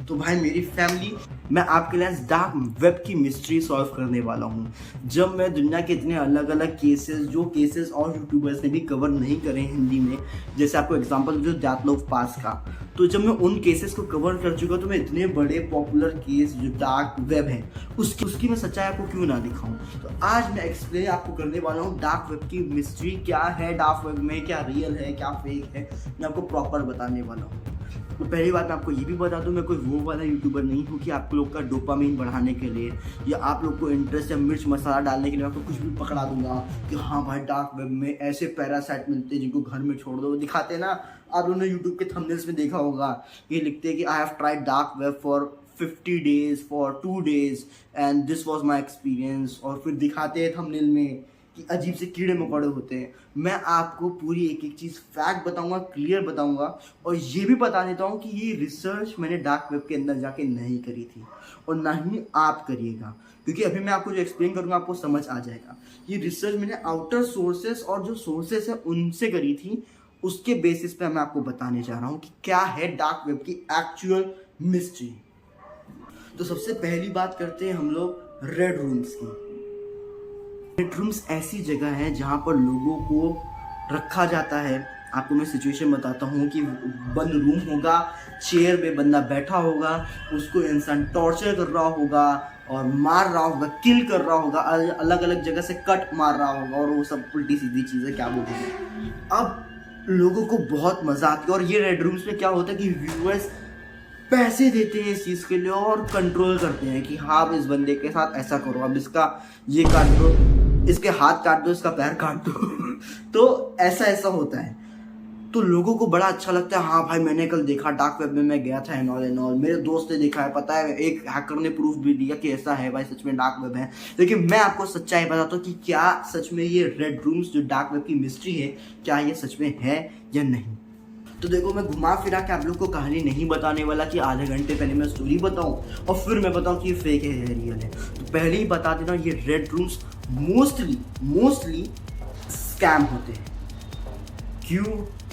तो भाई मेरी फैमिली, मैं आपके लिए डार्क वेब की मिस्ट्री सॉल्व करने वाला हूँ। जब मैं दुनिया के इतने अलग अलग केसेस, जो केसेस और यूट्यूबर्स ने भी कवर नहीं करे हिंदी में, जैसे आपको एग्जांपल जो दैटलोव पास का, तो जब मैं उन केसेस को कवर कर चुका तो मैं इतने बड़े पॉपुलर केस जो डार्क वेब है उसकी मैं सच्चाई आपको क्यों ना दिखाऊं। तो आज मैं एक्सप्लेन आपको करने वाला हूँ डार्क वेब की मिस्ट्री क्या है, डार्क वेब में क्या रियल है क्या फेक है, मैं आपको प्रॉपर बताने वाला हूँ। तो पहली बात मैं आपको ये भी बता दूं, मैं कोई वो वाला यूट्यूबर नहीं हूँ कि आप लोग का डोपामिन बढ़ाने के लिए या आप लोग को इंटरेस्ट या मिर्च मसाला डालने के लिए आपको कुछ भी पकड़ा दूंगा कि हाँ भाई डार्क वेब में ऐसे पैरासाइट मिलते हैं जिनको घर में छोड़ दो। दिखाते हैं ना, आप लोगों ने यूट्यूब के थंबनेल्स में देखा होगा, ये लिखते हैं कि I have tried dark web for 50 days for 2 days and this was my experience, और फिर दिखाते हैं थंबनेल में कि अजीब से कीड़े मकोड़े होते हैं। मैं आपको पूरी एक एक चीज़ फैक्ट बताऊंगा, क्लियर बताऊंगा, और ये भी बता देता हूँ कि ये रिसर्च मैंने डार्क वेब के अंदर जाके नहीं करी थी और ना ही आप करिएगा, क्योंकि अभी मैं आपको जो एक्सप्लेन करूँगा आपको समझ आ जाएगा। ये रिसर्च मैंने आउटर सोर्सेस और जो सोर्सेस है उनसे करी थी, उसके बेसिस पे मैं आपको बताने जा रहा हूँ कि क्या है डार्क वेब की एक्चुअल मिस्ट्री। तो सबसे पहली बात करते हैं हम लोग रेड रूम्स की। रेड रूम्स ऐसी जगह है जहाँ पर लोगों को रखा जाता है। आपको मैं सिचुएशन बताता हूँ कि बंद रूम होगा, चेयर पे बंदा बैठा होगा, उसको इंसान टॉर्चर कर रहा होगा और मार रहा होगा, किल कर रहा होगा, अलग अलग जगह से कट मार रहा होगा, और वो सब उल्टी सीधी चीज़ें क्या बोलेंगे। अब लोगों को बहुत मजा आती है, और ये रेड रूम्स में क्या होता है कि व्यूअर्स पैसे देते हैं इस चीज़ के लिए और कंट्रोल करते हैं कि हाँ अब इस बंदे के साथ ऐसा करो, अब इसका ये काट दो, इसके हाथ काट दो, इसका पैर काट दो तो ऐसा ऐसा होता है। तो लोगों को बड़ा अच्छा लगता है, हाँ भाई मैंने कल देखा डार्क वेब में, मैं गया था एंड ऑल, मेरे दोस्त ने देखा है, पता है एक हैकर ने प्रूफ भी दिया कि ऐसा है भाई, सच में डार्क वेब है। लेकिन मैं आपको सच्चाई बताता हूँ कि क्या सच में ये रेड रूम्स जो डार्क वेब की मिस्ट्री है, क्या ये सच में है या नहीं। तो देखो, मैं घुमा फिरा के आप लोग को कहानी नहीं बताने वाला कि आधे घंटे पहले मैं स्टोरी बताऊं और फिर मैं बताऊं कि ये फेक है या रियल है। तो पहले ही बता देता हूं, ये रेड रूम्स मोस्टली स्कैम होते हैं। क्यों?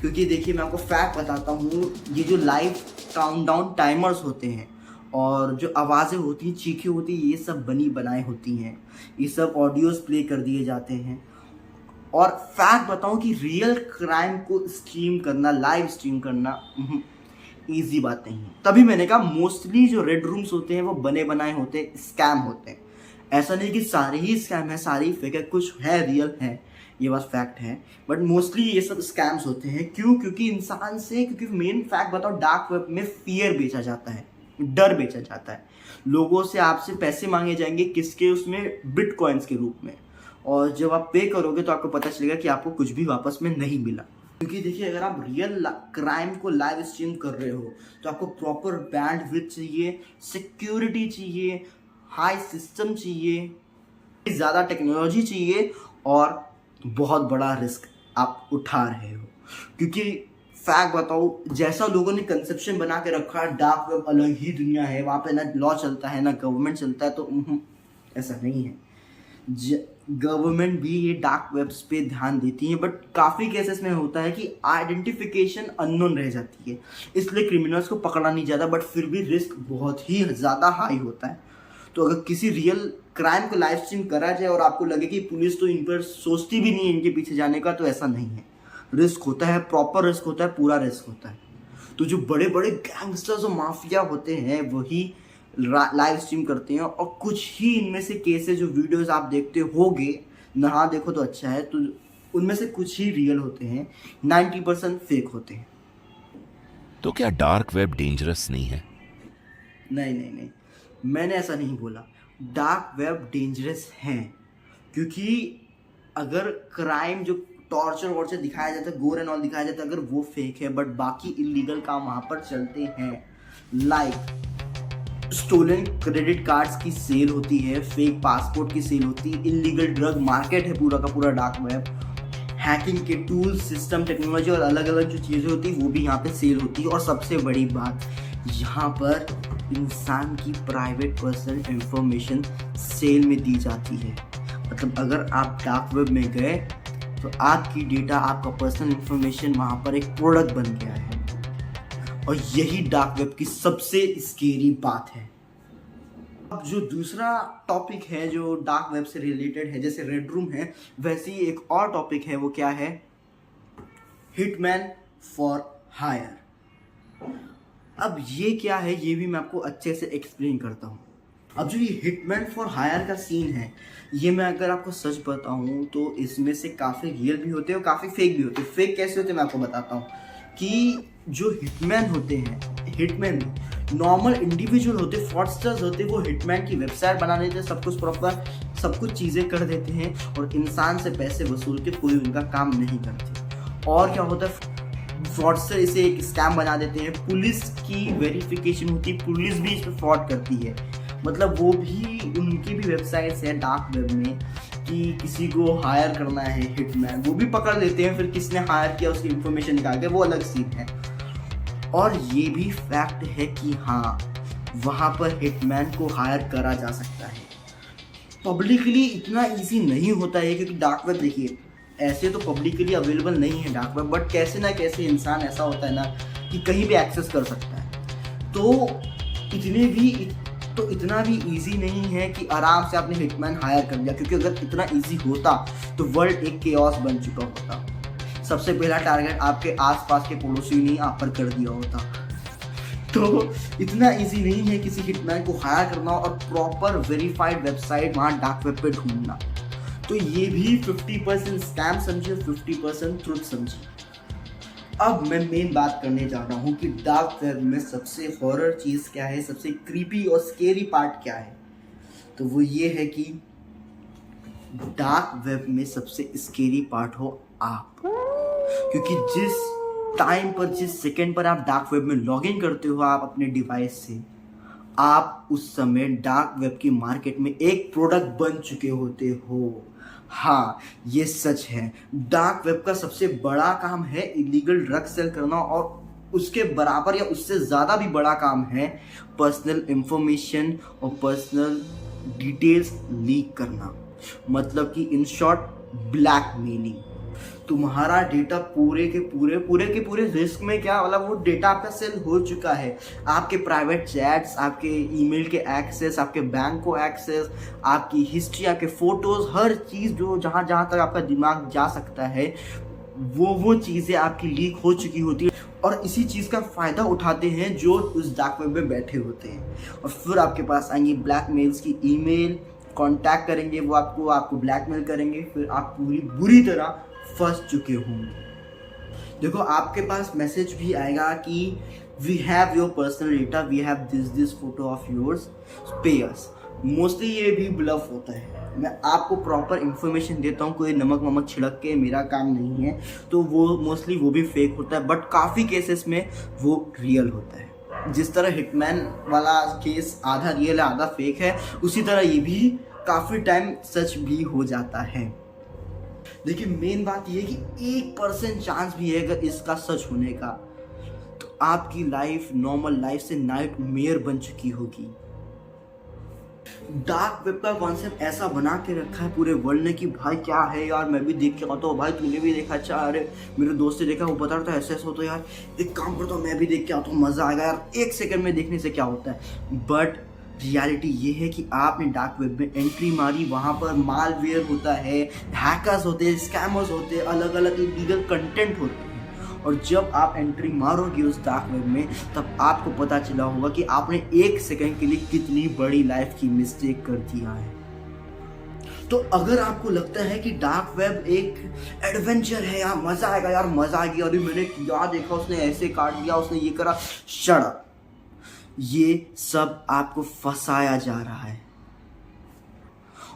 क्योंकि देखिए मैं आपको फैक्ट बताता हूँ, ये जो लाइव काउंटडाउन टाइमर्स होते हैं और जो आवाज़ें होती हैं, चीखें होती हैं, ये सब बनी बनाई होती हैं, ये सब ऑडियोज प्ले कर दिए जाते हैं। और फैक्ट बताऊं कि रियल क्राइम को स्ट्रीम करना, लाइव स्ट्रीम करना इजी बात नहीं है। तभी मैंने कहा मोस्टली जो रेड रूम्स होते हैं वो बने बनाए होते हैं, स्कैम होते हैं। ऐसा नहीं कि सारे ही स्कैम है, सारे ही फेक है, कुछ है रियल है, ये बात फैक्ट है, बट मोस्टली ये सब स्कैम्स होते हैं। क्यों? क्योंकि इंसान से, क्योंकि मेन फैक्ट बताओ, डार्क वेब में फियर बेचा जाता है, डर बेचा जाता है। लोगों से आपसे पैसे मांगे जाएंगे, किसके? उसमें बिटकॉइंस के रूप में, और जब आप पे करोगे तो आपको पता चलेगा कि आपको कुछ भी वापस में नहीं मिला। क्योंकि देखिए, अगर आप रियल क्राइम को लाइव स्ट्रीम कर रहे हो तो आपको प्रॉपर बैंडविड्थ चाहिए, सिक्योरिटी चाहिए, हाई सिस्टम चाहिए, ज़्यादा टेक्नोलॉजी चाहिए, और बहुत बड़ा रिस्क आप उठा रहे हो। क्योंकि फैक्ट बताओ, जैसा लोगों ने कंसेप्शन बना के रखा है, डार्क वेब अलग ही दुनिया है, वहाँ पे ना लॉ चलता है ना गवर्नमेंट चलता है, तो ऐसा नहीं है। गवर्नमेंट भी ये डार्क वेब्स पे ध्यान देती है, बट काफ़ी केसेस में होता है कि आइडेंटिफिकेशन अननोन रह जाती है, इसलिए क्रिमिनल्स को पकड़ा नहीं जाता, बट फिर भी रिस्क बहुत ही ज़्यादा हाई होता है। तो अगर किसी रियल क्राइम को लाइव स्ट्रीम करा जाए और आपको लगे कि पुलिस तो इन पर सोचती भी नहीं है इनके पीछे जाने का, तो ऐसा नहीं है। रिस्क होता है, प्रॉपर रिस्क होता है, पूरा रिस्क होता है। तो जो बड़े बड़े गैंगस्टर्स और माफिया होते हैं वही लाइव स्ट्रीम करते हैं, और कुछ ही इनमें से केसेस जो वीडियोस आप देखते होगे, ना देखो तो अच्छा है, तो उनमें से कुछ ही रियल होते हैं, 90% फेक होते हैं। तो क्या डार्क वेब डेंजरस नहीं है? नहीं, मैंने ऐसा नहीं बोला। डार्क वेब डेंजरस हैं, क्योंकि अगर क्राइम जो टॉर्चर वॉर्चर दिखाया जाता है, गोर एंड ऑल दिखाया जाता है, अगर वो फेक है, बट बाकी इलीगल काम वहाँ पर चलते हैं। लाइक स्टोलन क्रेडिट कार्ड्स की सेल होती है, फेक पासपोर्ट की सेल होती है, इलीगल ड्रग मार्केट है पूरा का पूरा डार्क वेब, हैकिंग के टूल्स, सिस्टम, टेक्नोलॉजी और अलग अलग जो चीज़ें होती है वो भी यहाँ पे सेल होती है। और सबसे बड़ी बात, यहाँ पर इंसान की प्राइवेट पर्सनल इंफॉर्मेशन सेल में दी जाती है। मतलब अगर आप डार्क वेब में गए तो आपकी डेटा, आपका पर्सनल इंफॉर्मेशन वहाँ पर एक प्रोडक्ट बन गया है। और यही डार्क वेब की सबसे स्केरी बात है। अब जो दूसरा टॉपिक है जो डार्क वेब से रिलेटेड है, जैसे रेड रूम है, वैसे ही एक और टॉपिक है, वो क्या है? Hitman for hire. अब ये क्या है, ये भी मैं आपको अच्छे से एक्सप्लेन करता हूँ। अब जो ये हिटमैन फॉर हायर का सीन है, ये मैं अगर आपको सच बताऊँ तो इसमें से काफ़ी रियल भी होते हैं और काफ़ी फेक भी होते हैं। फेक कैसे होते हैं मैं आपको बताता हूँ कि जो हिटमैन होते हैं, हिटमैन नॉर्मल इंडिविजुअल होते, फ्रॉडस्टर्स होते, वो हिटमैन की वेबसाइट बना देते हैं, सब कुछ प्रॉपर सब कुछ चीज़ें कर देते हैं और इंसान से पैसे वसूल के कोई उनका काम नहीं करते। और क्या होता है, फ्रॉडस्टर इसे एक स्कैम बना देते हैं, पुलिस की वेरिफिकेशन होती है, पुलिस भी इस पर फ्रॉड करती है। मतलब वो भी, उनकी भी वेबसाइट्स हैं डार्क वेब में कि किसी को हायर करना है हिटमैन, वो भी पकड़ लेते हैं, फिर किसने हायर किया उसकी इंफॉर्मेशन निकाल के, वो अलग सीन है। और ये भी फैक्ट है कि हाँ, वहाँ पर हिटमैन को हायर करा जा सकता है। पब्लिकली इतना इजी नहीं होता है क्योंकि डार्क वेब, देखिए ऐसे तो पब्लिकली अवेलेबल नहीं है डार्क वेब, बट कैसे ना कैसे इंसान ऐसा होता है ना कि कहीं भी एक्सेस कर सकता है। तो इतना भी इजी नहीं है कि आराम से आपने हिटमैन हायर कर लिया, क्योंकि अगर इतना इजी होता तो वर्ल्ड एक केओस बन चुका होता। सबसे पहला टारगेट आपके आसपास के पड़ोसी ने आप पर कर दिया होता। तो इतना इजी नहीं है किसी हिटमैन को हायर करना और प्रॉपर वेरीफाइड वेबसाइट वहाँ डार्क वेब पे ढूंढना। तो ये भी 50% स्कैम समझिए, 50% ट्रुथ समझिए। अब मैं मेन बात करने जा रहा हूँ कि डार्क वेब में सबसे हॉरर चीज़ क्या है, सबसे क्रीपी और स्केरी पार्ट क्या है। तो वो ये है कि डार्क वेब में सबसे स्केरी पार्ट हो आप, क्योंकि जिस टाइम पर, जिस सेकेंड पर आप डार्क वेब में लॉग इन करते हो आप अपने डिवाइस से, आप उस समय डार्क वेब की मार्केट में एक प्रोडक्ट बन चुके होते हो। हाँ, ये सच है। डार्क वेब का सबसे बड़ा काम है इलीगल ड्रग सेल करना, और उसके बराबर या उससे ज़्यादा भी बड़ा काम है पर्सनल इंफॉर्मेशन और पर्सनल डिटेल्स लीक करना। मतलब कि इन शॉर्ट ब्लैकमेलिंग। तुम्हारा डेटा पूरे के पूरे रिस्क में, क्या मतलब वो डेटा आपका सेल हो चुका है। आपके प्राइवेट चैट्स, आपके ईमेल के एक्सेस, आपके बैंक को एक्सेस, आपकी हिस्ट्री, आपके फोटोज, हर चीज़ जो जहाँ तक आपका दिमाग जा सकता है, वो चीज़ें आपकी लीक हो चुकी होती है। और इसी चीज़ का फ़ायदा उठाते हैं जो उस डार्क वेब में बैठे होते हैं, और फिर आपके पास आएंगी ब्लैकमेल्स की ईमेल, कांटेक्ट करेंगे, वो आपको ब्लैकमेल करेंगे, फिर आप बुरी तरह फंस चुके होंगे। देखो, आपके पास मैसेज भी आएगा कि we have your personal data, we have this photo of yours, pay us. Mostly ये भी ब्लफ होता है। मैं आपको प्रॉपर इन्फॉर्मेशन देता हूँ, कोई नमक छिड़क के, मेरा काम नहीं है। तो वो मोस्टली वो भी फेक होता है, बट काफ़ी केसेस में वो रियल होता है। जिस तरह हिटमैन वाला केस आधा रियल है आधा फेक है, उसी तरह ये भी काफ़ी टाइम सच भी हो जाता है। देखिए, मेन बात ये है कि 1% चांस भी है अगर इसका सच होने का, तो आपकी लाइफ नॉर्मल लाइफ से नाइटमेयर बन चुकी होगी। डार्क वेब का कॉन्सेप्ट ऐसा बना के रखा है पूरे वर्ल्ड ने कि भाई क्या है यार, मैं भी देख के आता हूँ, भाई तूने भी देखा, अच्छा अरे मेरे दोस्त ने देखा, वो बता रहा था ऐसा ऐसा होता है, यार एक काम करता हूँ मैं भी देख के आता हूँ, मज़ा आएगा यार, 1 सेकंड में देखने से क्या होता है। बट रियलिटी ये है कि आपने डार्क वेब में एंट्री मारी, वहाँ पर मालवेयर होता है, हैकर्स होते हैं, स्कैमर्स होते हैं, अलग अलग इलीगल कंटेंट होते हैं। और जब आप एंट्री मारोगे उस डार्क वेब में, तब आपको पता चला होगा कि आपने 1 सेकंड के लिए कितनी बड़ी लाइफ की मिस्टेक कर दिया है। तो अगर आपको लगता है कि डार्क वेब एक एडवेंचर है, यार मज़ा आएगा, यार मज़ा आएगी, अरे मैंने क्या देखा, उसने ऐसे काट दिया, उसने ये करा, शट अप। ये सब आपको फंसाया जा रहा है।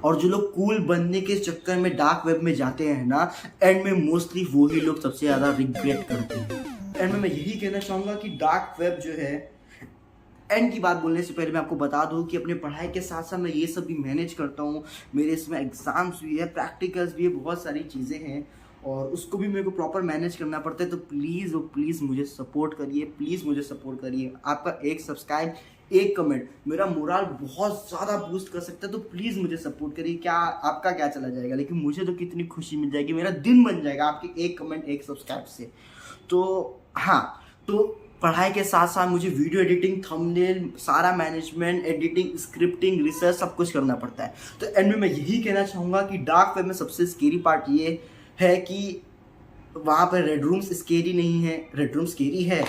और जो लोग कूल बनने के चक्कर में डार्क वेब में जाते हैं ना, एंड में मोस्टली वही लोग सबसे ज़्यादा रिग्रेट करते हैं। एंड में मैं यही कहना चाहूँगा कि डार्क वेब जो है, एंड की बात बोलने से पहले मैं आपको बता दूं कि अपने पढ़ाई के साथ साथ मैं ये सब भी मैनेज करता हूँ। मेरे इसमें एग्ज़ाम्स भी है, प्रैक्टिकल्स भी है, बहुत सारी चीज़ें हैं, और उसको भी मेरे को प्रॉपर मैनेज करना पड़ता है। तो प्लीज़ मुझे सपोर्ट करिए, प्लीज़ मुझे सपोर्ट करिए। आपका एक सब्सक्राइब, एक कमेंट मेरा मोरल बहुत ज़्यादा बूस्ट कर सकता है। तो प्लीज़ मुझे सपोर्ट करिए। क्या आपका क्या चला जाएगा, लेकिन मुझे तो कितनी खुशी मिल जाएगी, मेरा दिन बन जाएगा आपके एक कमेंट, एक सब्सक्राइब से। तो हाँ, तो पढ़ाई के साथ साथ मुझे वीडियो एडिटिंग, थंबनेल, सारा मैनेजमेंट, एडिटिंग, स्क्रिप्टिंग, रिसर्च सब कुछ करना पड़ता है। तो एंड में मैं यही कहना चाहूँगा कि डार्क वेब में सबसे स्केरी पार्ट ये है कि वहाँ पर रेड रूम्स स्केरी नहीं है, रेड रूम स्केरी है,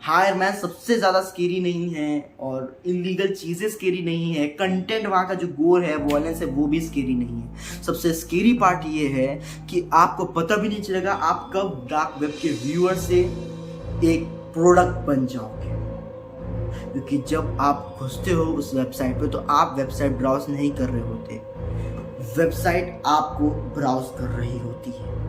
हायर मैन सबसे ज़्यादा स्केरी नहीं है, और इलीगल चीज़ें स्केरी नहीं है, कंटेंट वहाँ का जो गोर है, वॉयलेंस है, वो भी स्केरी नहीं है। सबसे स्केरी पार्ट ये है कि आपको पता भी नहीं चलेगा आप कब डार्क वेब के व्यूअर से एक प्रोडक्ट बन जाओगे, क्योंकि जब आप घुसते हो उस वेबसाइट पे तो आप वेबसाइट ब्राउज नहीं कर रहे होते, वेबसाइट आपको ब्राउज कर रही होती है।